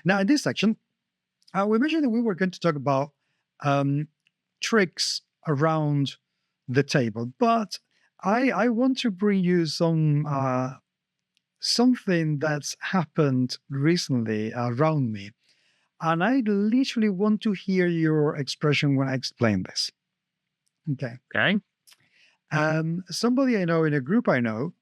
Now, in this section, we mentioned that we were going to talk about tricks around the table, but I want to bring you something that's happened recently around me. And I literally want to hear your expression when I explain this. Okay. Okay. Somebody I know in a group I know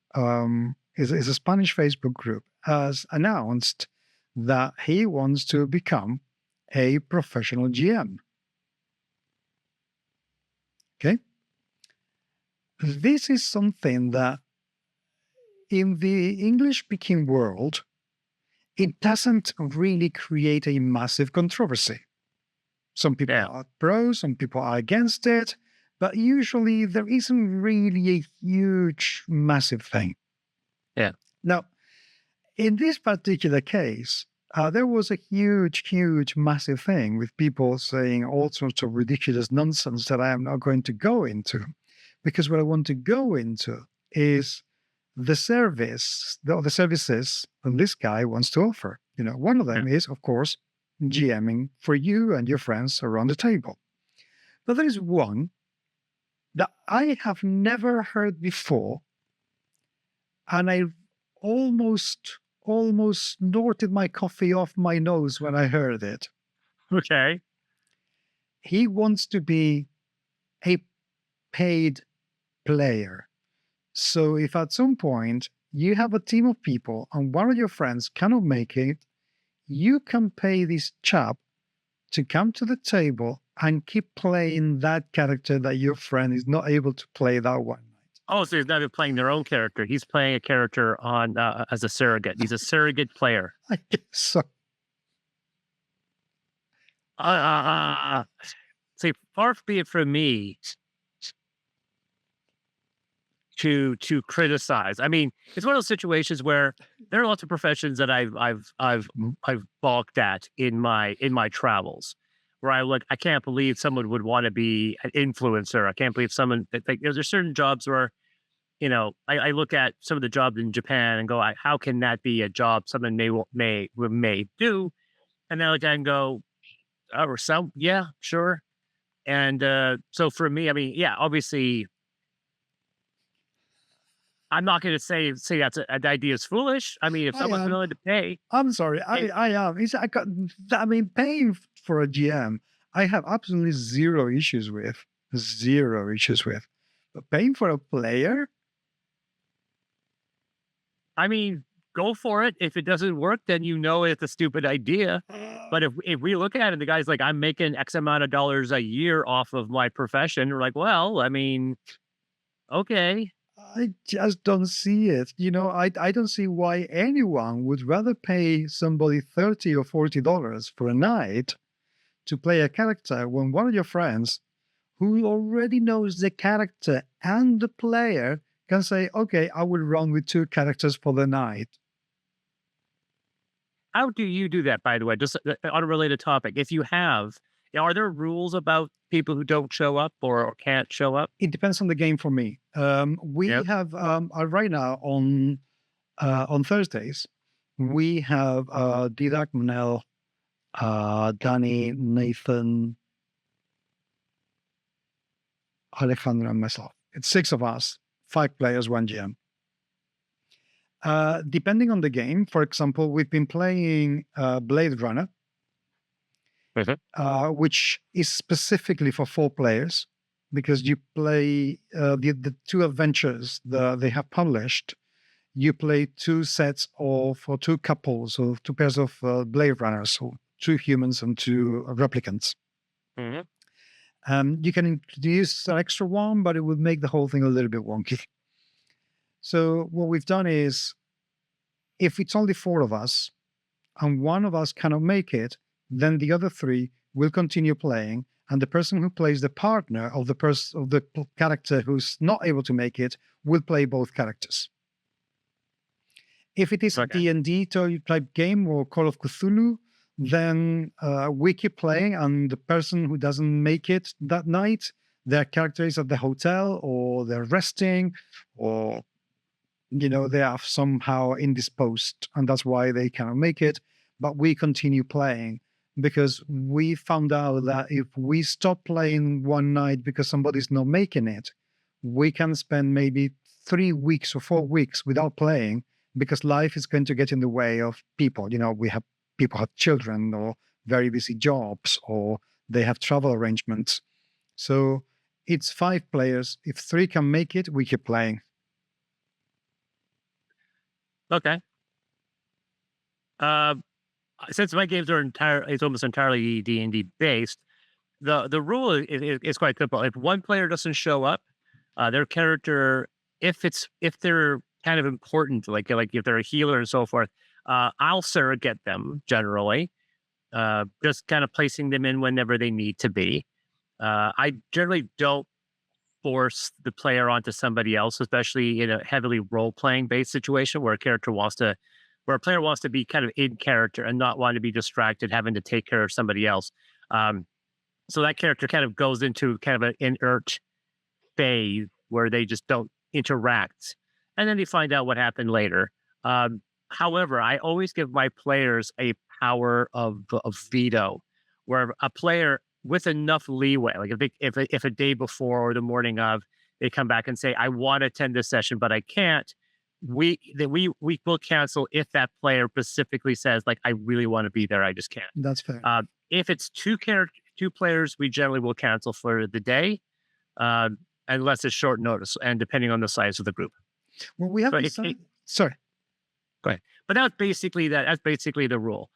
is a Spanish Facebook group has announced that he wants to become a professional GM. Okay. This is something that in the English-speaking world, it doesn't really create a massive controversy. Some people are pro, some people are against it, but usually there isn't really a huge, massive thing. Yeah. Now, in this particular case, there was a huge, massive thing with people saying all sorts of ridiculous nonsense that I am not going to go into. Because what I want to go into is the services that this guy wants to offer. One of them is, of course, GMing for you and your friends around the table. But there is one that I have never heard before, and I almost snorted my coffee off my nose when I heard it. Okay. He wants to be a paid player. So if at some point you have a team of people and one of your friends cannot make it, you can pay this chap to come to the table and keep playing that character that your friend is not able to play that one night. Oh, so he's not even playing their own character. He's playing a character on as a surrogate. He's a surrogate player. I guess so. See, far be it from me to criticize. I mean, it's one of those situations where there are lots of professions that I've balked at in my travels, where I can't believe someone would want to be an influencer. I can't believe someone there's certain jobs where, I look at some of the jobs in Japan and go, how can that be a job someone may do? And then I look at it and go, or some, yeah, sure. And so for me, I mean, yeah, obviously, I'm not going to say that's an idea is foolish. I mean, if someone's willing to pay, I'm sorry, I am. Paying for a GM, I have absolutely zero issues with. But paying for a player, I mean, go for it. If it doesn't work, then it's a stupid idea. But if we look at it, the guy's like, I'm making X amount of dollars a year off of my profession. We're like, well, I mean, okay. I just don't see it. I don't see why anyone would rather pay somebody $30 or $40 for a night to play a character when one of your friends who already knows the character and the player can say, okay, I will run with 2 characters for the night. How do you do that, by the way? Just on a related topic. If you have, are there rules about people who don't show up or can't show up? It depends on the game for me. We have right now on Thursdays, we have Didac, Manel, Danny, Nathan, Alejandro, and myself. It's 6 of us, 5 players, 1 GM. Depending on the game, for example, we've been playing Blade Runner, which is specifically for 4 players, because you play the 2 adventures that they have published. You play 2 sets of, or 2 couples, or 2 pairs of Blade Runners, so 2 humans and 2 replicants. You can introduce an extra one, but it would make the whole thing a little bit wonky. So what we've done is, if it's only 4 of us, and one of us cannot make it, then the other 3 will continue playing, and the person who plays the partner of the character who's not able to make it will play both characters. If it is a D&D type game or Call of Cthulhu, then we keep playing, and the person who doesn't make it that night, their character is at the hotel, or they're resting, or they are somehow indisposed, and that's why they cannot make it. but we continue playing because we found out that if we stop playing one night because somebody's not making it, we can spend maybe 3 weeks or 4 weeks without playing because life is going to get in the way of people. We have people have children or very busy jobs, or they have travel arrangements. So it's 5 players. If 3 can make it, we keep playing. Okay. Since my games are it's almost entirely D&D based, the rule is quite simple. If one player doesn't show up, their character, if they're kind of important, like if they're a healer and so forth, I'll surrogate them generally, just kind of placing them in whenever they need to be. I generally don't force the player onto somebody else, especially in a heavily role playing based situation where a player wants to be kind of in character and not want to be distracted, having to take care of somebody else. So that character kind of goes into kind of an inert phase where they just don't interact, and then you find out what happened later. However, I always give my players a power of veto, where a player with enough leeway, like if a day before or the morning of, they come back and say, "I want to attend this session, but I can't." We will cancel if that player specifically says, like, "I really want to be there, I just can't." That's fair. If it's two players, we generally will cancel for the day, unless it's short notice and depending on the size of the group. Well, we have So sorry. go ahead. But that's basically the rule.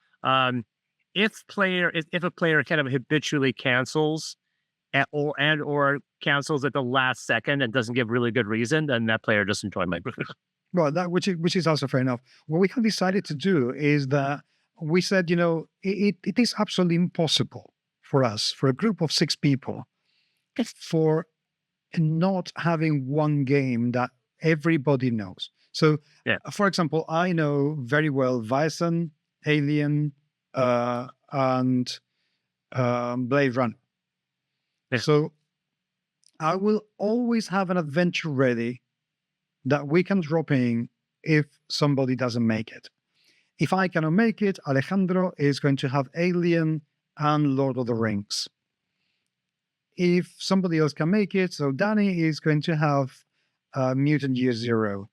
If a player kind of habitually cancels or cancels at the last second and doesn't give really good reason, then that player doesn't join my group. Well, which is also fair enough. What we have decided to do is that we said, it is absolutely impossible for us, for a group of 6 people, for not having one game that everybody knows. So, Yeah. For example, I know very well Bison, Alien, and Blade Runner. Yeah. So I will always have an adventure ready that we can drop in if somebody doesn't make it. If I cannot make it, Alejandro is going to have Alien and Lord of the Rings. If somebody else can make it, so Danny is going to have Mutant Year Zero,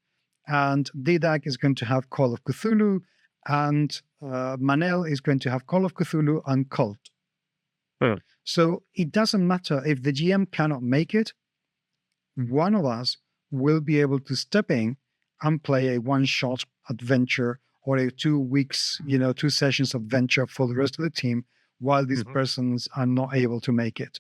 and Didac is going to have Call of Cthulhu, and Manel is going to have Call of Cthulhu and Cult. So it doesn't matter if the GM cannot make it, one of us will be able to step in and play a one-shot adventure or a 2 weeks, 2 sessions adventure for the rest of the team while these persons are not able to make it.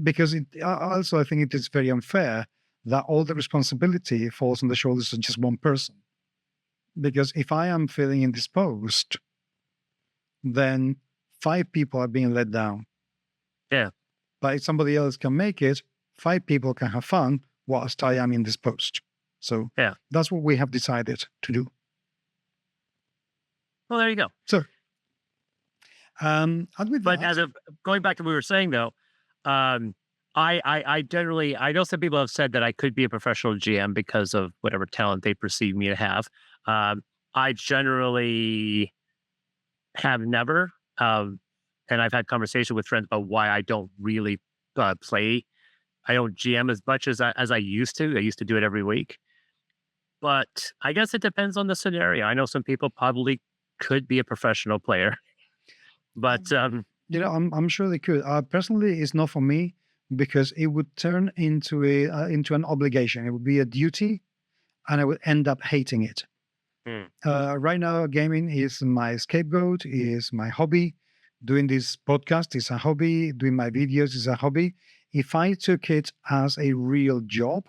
Because I think it is very unfair that all the responsibility falls on the shoulders of just one person. Because if I am feeling indisposed, then 5 people are being let down. Yeah. But if somebody else can make it, 5 people can have fun whilst I am indisposed. So that's what we have decided to do. Well, there you go. So, as of going back to what we were saying, though, I generally, I know some people have said that I could be a professional GM because of whatever talent they perceive me to have. I generally have never, and I've had conversation with friends about why I don't really play. I don't GM as much as I used to. I used to do it every week. But I guess it depends on the scenario. I know some people probably could be a professional player, but I'm sure they could. Personally, it's not for me because it would turn into an obligation. It would be a duty, and I would end up hating it. Right now, gaming is my scapegoat, is my hobby. Doing this podcast is a hobby. Doing my videos is a hobby. If I took it as a real job,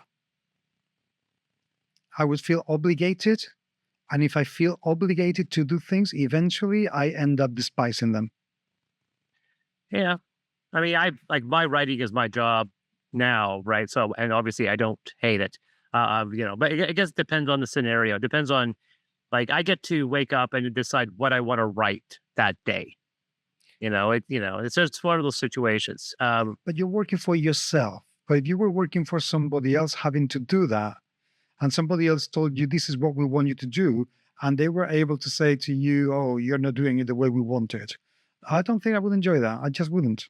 I would feel obligated. And if I feel obligated to do things, eventually I end up despising them. Yeah. I mean, my writing is my job now, right? So, and obviously I don't hate it, but I guess it depends on the scenario. It depends on, I get to wake up and decide what I want to write that day. It's just one of those situations. But you're working for yourself. But if you were working for somebody else having to do that, and somebody else told you this is what we want you to do, and they were able to say to you, oh, you're not doing it the way we want it. I don't think I would enjoy that. I just wouldn't.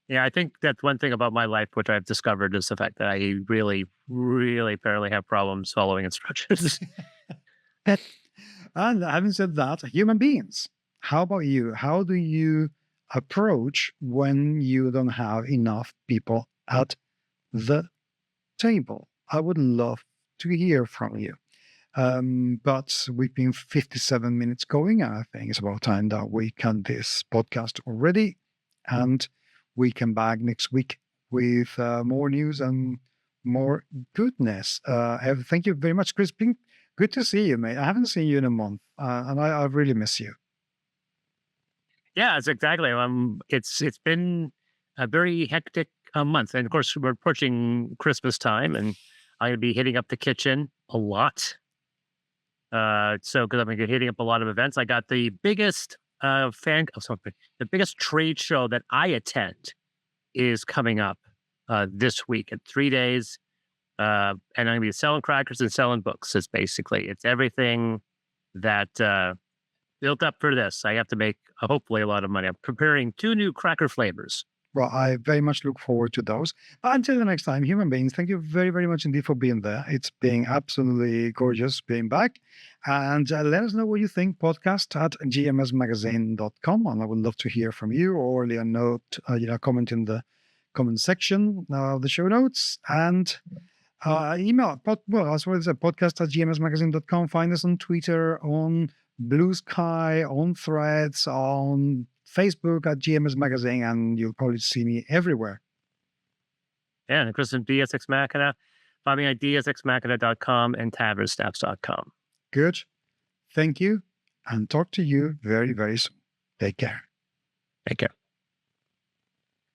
Yeah, I think that's one thing about my life which I've discovered is the fact that I really, really barely have problems following instructions. And having said that, human beings, how about you? How do you approach when you don't have enough people at the table? I would love to hear from you. But we've been 57 minutes going, and I think it's about time that we can this podcast already. And we come back next week with more news and more goodness. Thank you very much, Chris. Been good to see you, mate. I haven't seen you in a month, and I really miss you. Yeah, it's exactly. It's been a very hectic month, and of course we're approaching Christmas time, and I'm gonna be hitting up the kitchen a lot. So because I'm gonna be hitting up a lot of events, I got the biggest the biggest trade show that I attend is coming up this week in 3 days, and I'm gonna be selling crackers and selling books. It's everything that built up for this. I have to make hopefully a lot of money. I'm preparing 2 new cracker flavors. Well, I very much look forward to those. But until the next time, human beings, thank you very, very much indeed for being there. It's been absolutely gorgeous being back. And let us know what you think, podcast at gmsmagazine.com. And I would love to hear from you, or leave a note, comment in the comment section of the show notes. And email, as well as podcast at gmsmagazine.com. Find us on Twitter, on Blue Sky, on Threads, on Facebook at GMS Magazine, and you'll probably see me everywhere. Yeah, and Chris and DSX Machina. Find me at dsxmachina.com and tavernstaffs.com. Good. Thank you, and talk to you very, very soon. Take care. Take care.